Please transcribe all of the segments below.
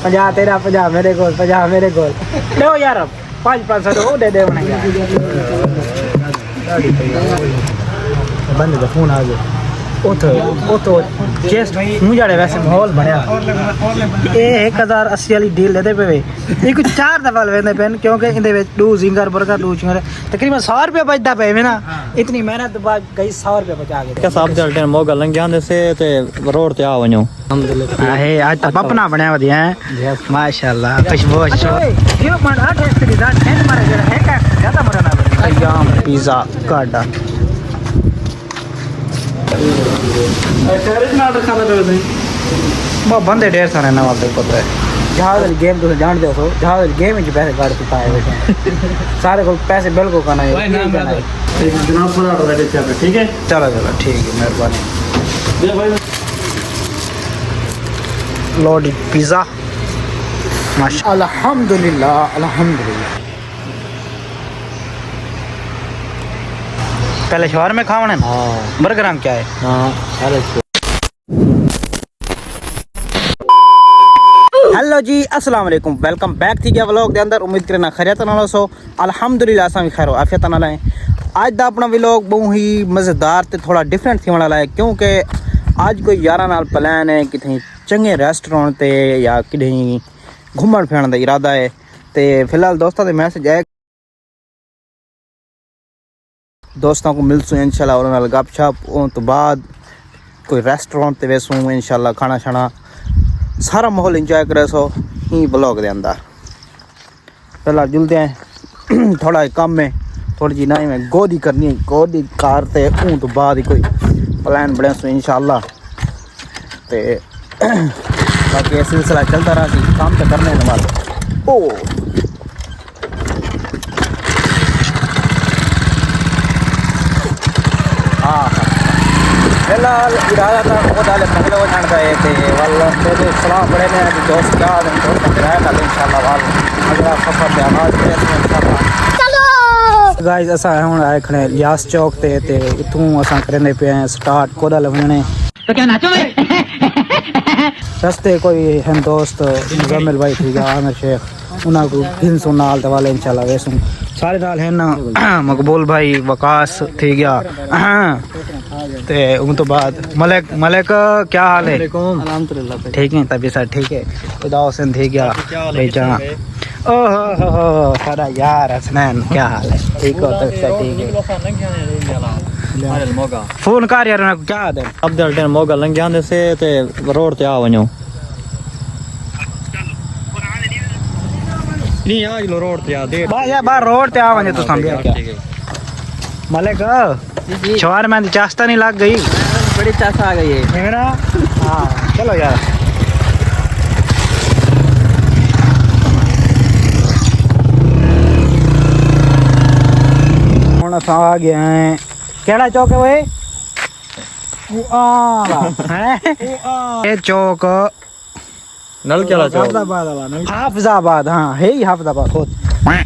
50 तेरा 50 मेरे को 50 मेरे को दो यार 500 दो दे दे बंदे का फोन आ गया तो जस्ट मुझे जाने वैसे माहौल बनया ये 1080 वाली डील देते पे ये कुछ 4 दफा लेंदे पेन क्योंकि इंदे विच 2 जिंगर बर्गर 2 चिंगर तकरीबन 100 रुपया बचदा पे ना इतनी मेहनत बाद गई 100 रुपया बचा के क्या साहब चलते मोगा लंघ जांदे से ते रोड ते आ वणो अल्हम्दुलिल्लाह है आज तो अपना बनया वदिया है माशाल्लाह खुशबू यो मन 8 स्त्री दा 10 मारे जरा है का ज्यादा मरना खयाम पिज्जा काटा बंदे ढेर सारे ना वाले पता है जहाज वाली गेम तुम जानते हो जहाज वाली गेम में पैसे काट के पाए बैठे सारे को पैसे बिल्कुल करना है जनाब ठीक है चलो चलो ठीक है मेहरबानी लोडेड पिज़्ज़ा माशाअल्लाह अल्हम्दुलिल्लाह अल्हम्दुलिल्लाह पहले शहर में खावने बर्गर हम क्या है हेलो जी अस्सलाम वालेकुम वेलकम बैक थी गया व्लॉग के अंदर उम्मीद करना खैरियत नाल सो अल्हम्दुलिल्लाह असां भी खैर आफियत नाल है आज दा अपना व्लॉग बहुत ही मज़ेदार ते थोड़ा डिफरेंट थी वाला है क्योंकि आज कोई यारा नाल प्लान है कितने चंगे रेस्टोरेंट ते या कितने घूमन फिरन दा इरादा है ते फिलहाल दोस्तों दे मैसेज है दोस्तों को मिलसूँ इंशाल्लाह और नाल गपशप उन तो बाद कोई रेस्टोरेंट ते वेसूँ इंशाल्लाह खाना शाना सारा माहौल इंजॉय करे सो ही ब्लॉग दे अंदर फिलहाल जुलते हैं थोड़ा काम में थोड़ी जी नहीं में गोदी करनी है गोदी कार ते उन तो बाद ही कोई प्लान बने सो इंशाल्लाह ते बाकी ये सिलसिला चलता रहा सी काम तो करने वाले ओ फिलहाल इरादा था वो डाले मंगल वो जान गए थे वाला तो सलाम बड़े ने दोस्त का दोस्त किराया का इंशाल्लाह वाल अगला सफर पे आवाज करे इंशाल्लाह चलो गाइस असा हुन आए खड़े यास चौक ते इथों असा करने पे स्टार्ट कोदा लवणे तो क्या नाचो रस्ते कोई हम दोस्त मुजम्मिल भाई थी गया आमिर शेख उना को दिन सुनाल ते वाले इंशाल्लाह वैसु सारे नाल है ना मकबूल भाई वकास थी गया ते उन तो बाद मलिक मलिक क्या हाल है अल्हम्दुलिल्लाह ठीक है तभी सर ठीक है खुदा हुसैन थी गया भाई जान ओहो सारा यार हसनैन क्या हाल है ठीक हो तो सब ठीक है फोन कर यार ना क्या दे अब दल मोगा लंघ जांदे से ते रोड ते आ वणो नहीं आज लो रोड ते आ दे बाहर रोड ते आ वने तो समझ क्या मलिक शवार में चास्ता नहीं लग गई बड़ी चासा आ गई है मेरा हाँ चलो यार हम आ गए हैं केड़ा चौक है वो ये चौक नल केड़ा चौक हाफिजाबाद हाँ है ही हाफिजाबाद खुद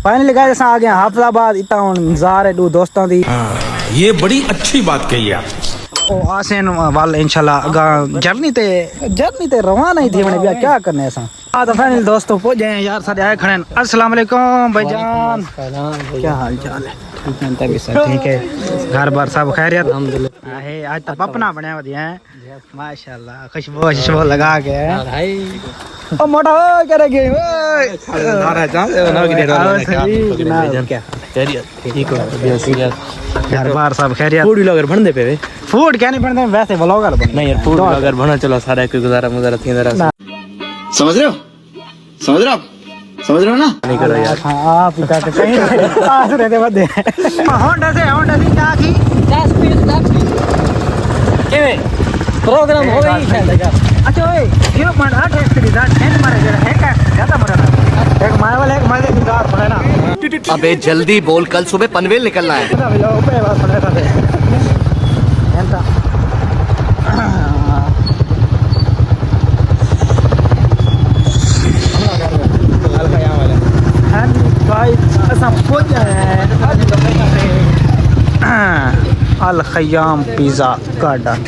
फाइनली गाइस आ गए हाफिजाबाद इतना नज़ारे दो दोस्तों दी ये बड़ी अच्छी बात कही आप ओ आसेन वाले इंशाल्लाह जर्नी ते रवाना ही थी मैंने भैया क्या करने ऐसा तो फाइनल दोस्तों पहुंच गए यार सारे आए खड़े अस्सलाम वालेकुम भाईजान क्या हाल चाल है ठीक है तभी सब ठीक है घर बार सब खैरियत अल्हम्दुलिल्लाह है आज तो अपना बनया वदिया है माशाल्लाह खुशबू लगा के भाई ओ मोटा ओ करे गे ओए नारा जा ना की क्या खैरियत ठीक हो घर बार सब खैरियत फूड व्लॉगर बनदे पे फूड क्या नहीं बनते वैसे व्लॉगर बन नहीं यार फूड व्लॉगर बना चलो सारा कोई गुजारा मुजारा थी जरा समझ रहे हो ना नहीं करो यार हां पिता के कहीं पास रहते बदे होंडा से क्या की 10 मिनट के प्रोग्राम हो गई शायद अच्छा ओए यो मन 8 स्त्री दा 10 मारे जरा है का ज्यादा मरना एक मारे वाला एक मारे की कार पड़े ना अबे जल्दी बोल कल सुबह पनवेल निकलना है ऊपर बात पड़े था एंता अल खयाम पिज़्ज़ा गार्डन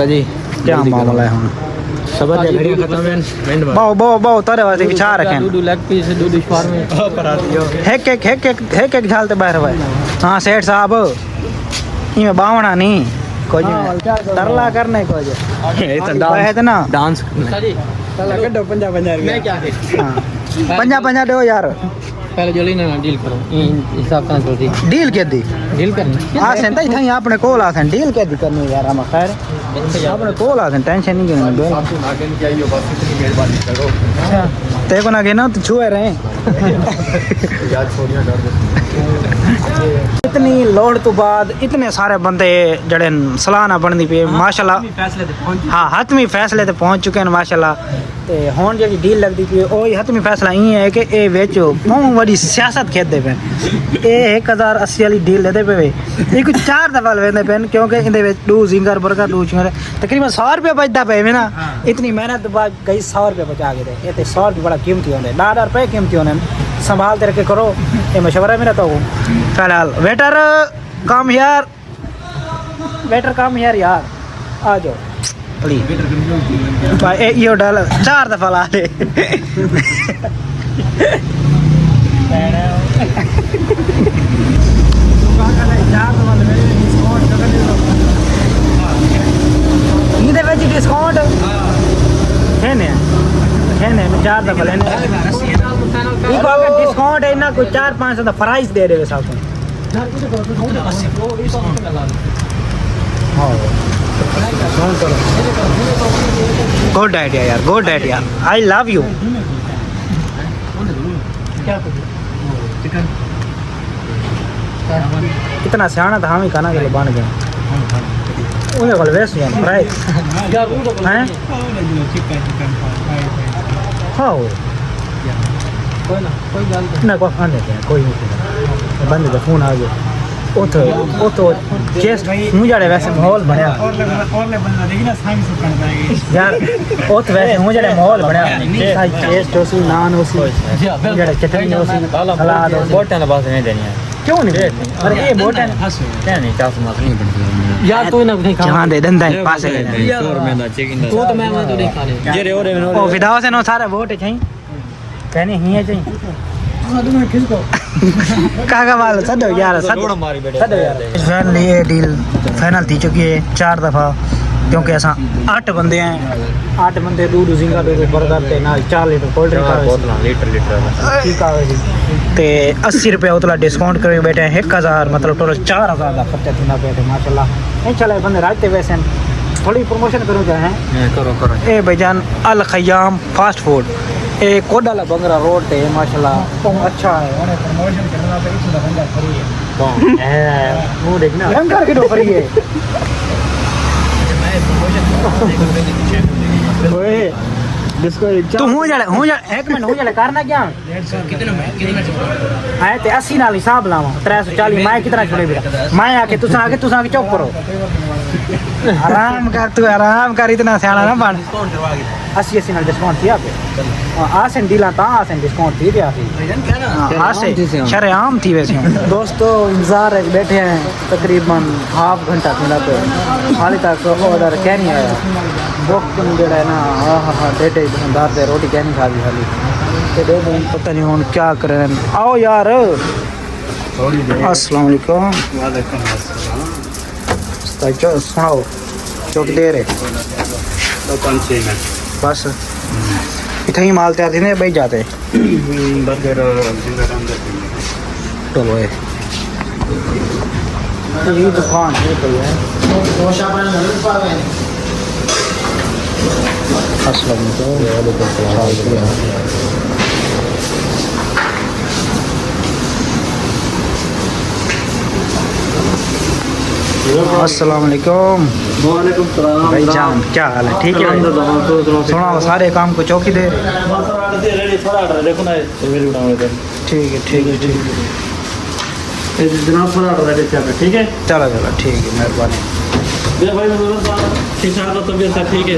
जी क्या मामला है हम सबर दे घड़ी खत्म है एंड बहु बहु बहु तारे वास्ते विचार रखें दो लेग पीस दो डिशवार में एक झालते बाहर हुए हाँ सेठ साहब इमें बावना नहीं कुछ तरला करने कुछ ये तो है तो ना डांस कड्डो 50 मैं क्या है पंजा पंजा दो यार पहले जल्दी ना डील करो हिसाब से थोड़ी डील के दी डील करनी आसन तई थई अपने कोल आसन डील के दी करनी यार हम खैर अपने कोल आसन टेंशन नहीं करनी बे ते को ना के ना तो छुए रहे इतनी लोड़ तो बाद इतने सारे बंदे जड़े सलाना बनदी पे माशाल्लाह हाँ हतमी फैसले ते पहुंच चुके हैं माशाल्लाह ते हुन जेडी डील लगदी पई ओही हतमी फैसला ई है कि ए विच बहुत बड़ी सियासत खेदे पे ए 1080 वाली डील देदे पे एक 4 दफा लेंदे पे क्योंकि इंदे विच 2 जिंगर बर्गर 2 चिंगर तकरीबन 100 रुपए बचदा पे ना इतनी मेहनत तो बाद गई 100 रुपए बचा के दे ये ते 100 रुपए बड़ा कीमती होंदे 10 रुपए कीमती होंदे संभाल के करो ये मशवरा मेरा तो फिलहाल वेटर कम यार वेटर कम यार आ जाओ प्लीज भाई यो डाल 4 दफा ला ले इहदे विच डिस्काउंट है ने 4 दफा लेने इको अगर डिस्काउंट है ना कोई 400-500 दा प्राइस दे देवे साहब गुड आइडिया यार good idea I love you कितना सियाना था हम ही खाना के लिए बन गए उन्हें कल वेस्ट यार प्राइस हैं हाँ ना कोई खाने के कोई नहीं बंदे का फोन आ गया ओ तो जस्ट मुझे वैसे माहौल बनया यार ओ तो वैसे मुझे माहौल बनया टेस्ट होसी नान होसी मुझे चटनी होसी सलाद होसी बोटन पास नहीं देनी है क्यों नहीं अरे ये बोटन क्या नहीं चास मत नहीं बनती यार तू ना नहीं खा जहां दे दंदा पास है मैं ना चिकन तो मैं तो नहीं खाने जे रे ओ विदाओ से नो सारे वोट चाहिए कहने ही है चाहिए काका वाला सदो यार सदो यार फाइनली ये डील फाइनल थी चुकी है 4 दफा क्योंकि असा 8 बंदे हैं 8 बंदे दूध जिंगा दे बर्गर ते नाल 4 लीटर कोल्ड ड्रिंक बोतल लीटर ठीक है जी ते 80 रुपए उतला डिस्काउंट करके बैठे हैं 1000 मतलब टोटल 4000 का खर्चा थीना बैठे माशाल्लाह नहीं चले बंदे राजते वैसे थोड़ी प्रमोशन करो क्या है करो ए भाईजान अल खयाम फास्ट फूड ए कोडाला बंगरा रोड पे माशाल्लाह अच्छा है उन्हें प्रमोशन करना पे इतना बंदा फ्री है कौन है वो देखना लंगर के फ्री है ओए जिसको तू हो जा 1 मिनट हो जा करना क्या कितना आए ते 80 नाल हिसाब लावा 340 मैं कितना छोड़े बेटा मैं आके तुसा आके चुप करो आराम कर तू आराम कर इतना सियाना ना बन 80 नाल डिस्काउंट थी आपे आसन डीला ता आसन डिस्काउंट थी दिया आसे शरेआम थी वैसे दोस्तों इंतजार है बैठे हैं तकरीबन हाफ घंटा मिला पे हाल तक ऑर्डर क्या नहीं आया बुक जो है ना हाँ डेटे दुकानदार से रोटी क्या नहीं खा दी खाली तो दे दो पता नहीं हूँ क्या करें आओ यार अस्सलाम वालेकुम सुनाओ चौक दे रहे बस इतना ही माल तैयार थी ना भाई जाते चलो ये दुकान है अस्सलाम वालेकुम भाई जान क्या हाल है ठीक है सुना सारे काम को चौकी दे ठीक है जनाब ठीक है चलो ठीक है मेहरबानी ठीक ठाक तबियत सब ठीक है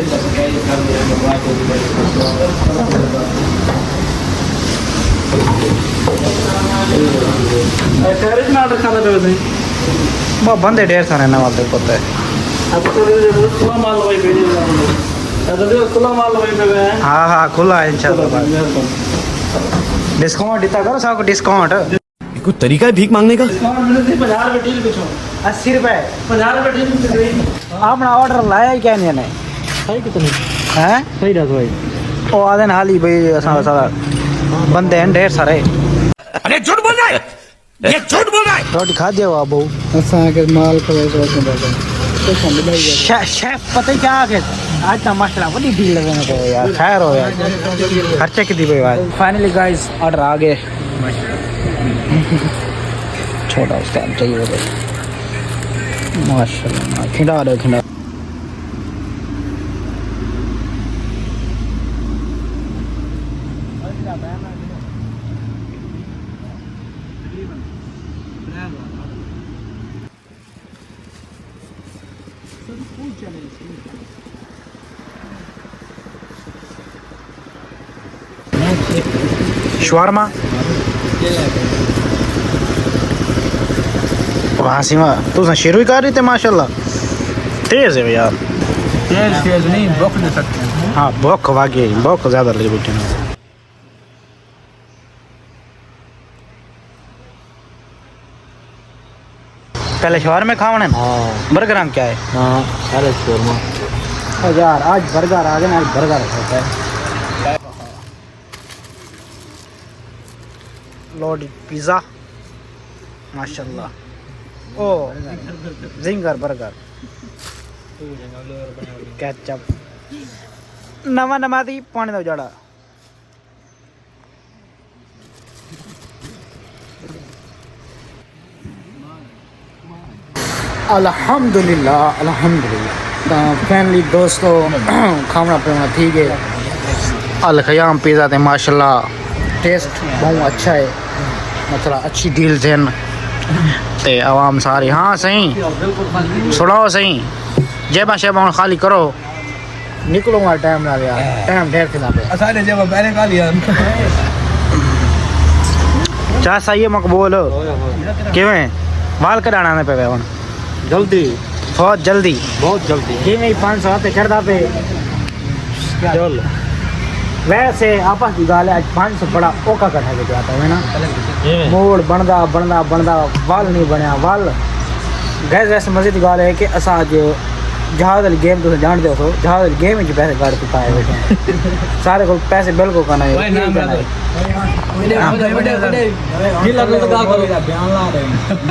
बंदे ढेर सारे ना वाले पता है अब तो खुला माल वही पे तो खुला माल वही पे है। हाँ हाँ खुला है इंशाल्लाह। डिस्काउंट इतना करो सबको डिस्काउंट। कुछ तरीका है भीख मांगने का? 50 रुपए डील पिछो 80 रुपए 50 रुपए डील पिछ गई। आपने ऑर्डर लाया ही क्या नहीं ने सही कितने हैं? सही रहा भाई। ओ आदन हाली भाई असा सारा बंदे हैं ढेर सारे। अरे झूठ बोल रहा है, ये झूठ बोल रहा है। रोटी खा दियो बाबू। असां के माल को शेफ पता ही क्या आके आज ना माशाल्लाह बड़ी भीड़ लगे ना तो यार खैर हो यार खर्चे कितनी भाई यार। फाइनली गाइस ऑर्डर आ गए। छोटा उसका चाहिए भाई माशाल्लाह खिला दो खिला। शवारमा वहाँ सीमा तू शुरू ही कर रही थे माशाल्लाह तेज है यार। तेज नहीं भूख दे सकते हैं। हाँ भूख वाकई भूख ज्यादा लगी बेटे ने। पहले शवारमा खावने हाँ बर्गर हम क्या है? हाँ सारे शोरमा यार आज बर्गर आ गए ना, आज बर्गर होता है। लोडेड पिज़्ज़ा माशाल्लाह। ओ जिंगर बर्गर केचप नवा नवा दी पानी दो जड़ा। अल्हम्दुलिल्लाह अल्हम्दुलिल्लाह फैमिली दोस्तों खाना पीना ठीक है। अल खयाम पिज़्ज़ा ते माशाल्लाह टेस्ट बहुत अच्छा है, मतलब अच्छी डील थे ते आवाम सारी। हाँ सही सुनाओ सही जेबा शेबा हुन खाली करो निकलूंगा टाइम ना यार टाइम ढेर खिला पे असाने जब पहले खा लिया चाह सही है मकबूल किवें वाल कढ़ाना ने पे हुन जल्दी बहुत जल्दी किवें 500 आते करदा पे चल वैसे आपस की गाल है। आज 500 बड़ा ओका कटा के जाता है ना मोड़ बनदा बनदा बनदा वाल नहीं बनया वाल गैस। वैसे मजे की गाल है कि असा अज जहाज वाली गेम तुम जानते हो जहाज वाली गेम में पैसे गाड़ चुका है बैठे सारे को पैसे बिल्कुल करना है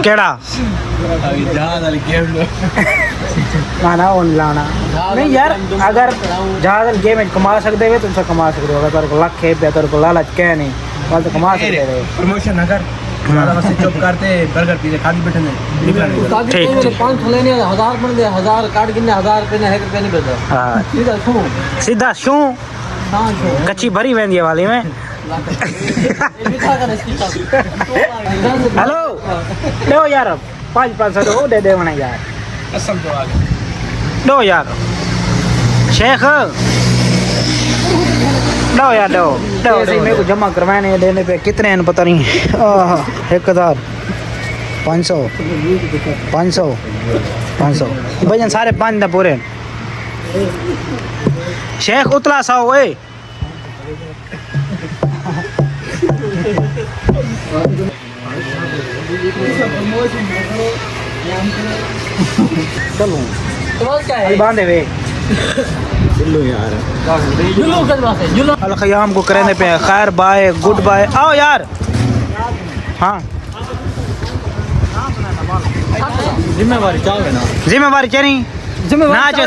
केड़ा ना ना वो लाना नहीं यार। अगर जहाज वाली गेम में कमा सकते हो तुम कमा सकते हो। अगर तेरे को लख है तेरे को लालच क्या नहीं वाल तो कमा सकते हो। प्रमोशन अगर बस चुप करते बर्गर पिज़्ज़ा खाली बैठे निकलने ठीक ठीक 500 लेने 1000 बन दे 1000 काट गिने 1000 रुपए ने 1 रुपया नहीं बेचो। हाँ सीधा छू सीधा शू हां छू कच्ची भरी वेंदी है वाली में। हेलो दो यार 500 दो दे दे वना यार कसम तो आ गया दो यार शेख दो यार दो सही मेरे को जमा करवाने देने पे कितने हैं पता नहीं। 1000 500 भजन सारे 5 पूरे शेख उतला सा हुए। चलो बांधे वे अल खयाम को करने पे खैर बाय गुड बाय आओ यार। हाँ जिम्मेवारी चाहे ना जिम्मेवारी क्या नहीं ना जो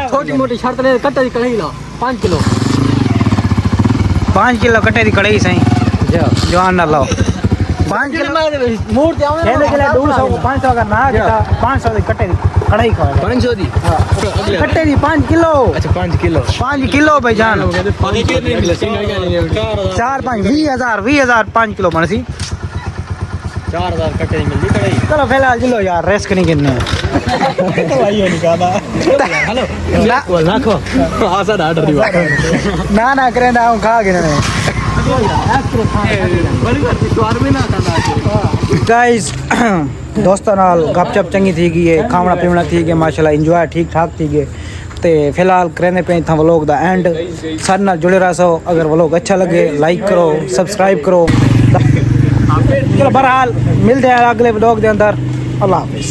छोटी मोटी शर्त ले कट्टे दी कढ़ाई ला 5 किलो 5 किलो कट्टे दी कढ़ाई सही जवान ना लाओ 5 किलो मूड ते आवे कहने के लिए 200 को 500 अगर ना किया 500 दी कट्टे दी कढ़ाई खाओ 500 दी कट्टे दी 5 किलो अच्छा 5 किलो 5 किलो भाईजान 4 5 20,000 5 किलो बनसी 4000 कट्टे दी मिलदी कढ़ाई। चलो फिलहाल जिलो यार रिस्क नहीं करने हेलो ना खो आसा ऑर्डर दी ना करे ना खा के गाइस दोस्तों नाल गपशप चंगी थी गई है, खावना पीवना थी गया माशाल्लाह, इंजॉय ठीक ठाक थी गए। ते फिलहाल करने पे था व्लॉग दा एंड। सारे नाल जुड़े रहो। अगर व्लॉग अच्छा लगे लाइक करो, सब्सक्राइब करो। चलो बहरहाल मिलते हैं अगले व्लॉग के अंदर। अल्लाह हाफिज़।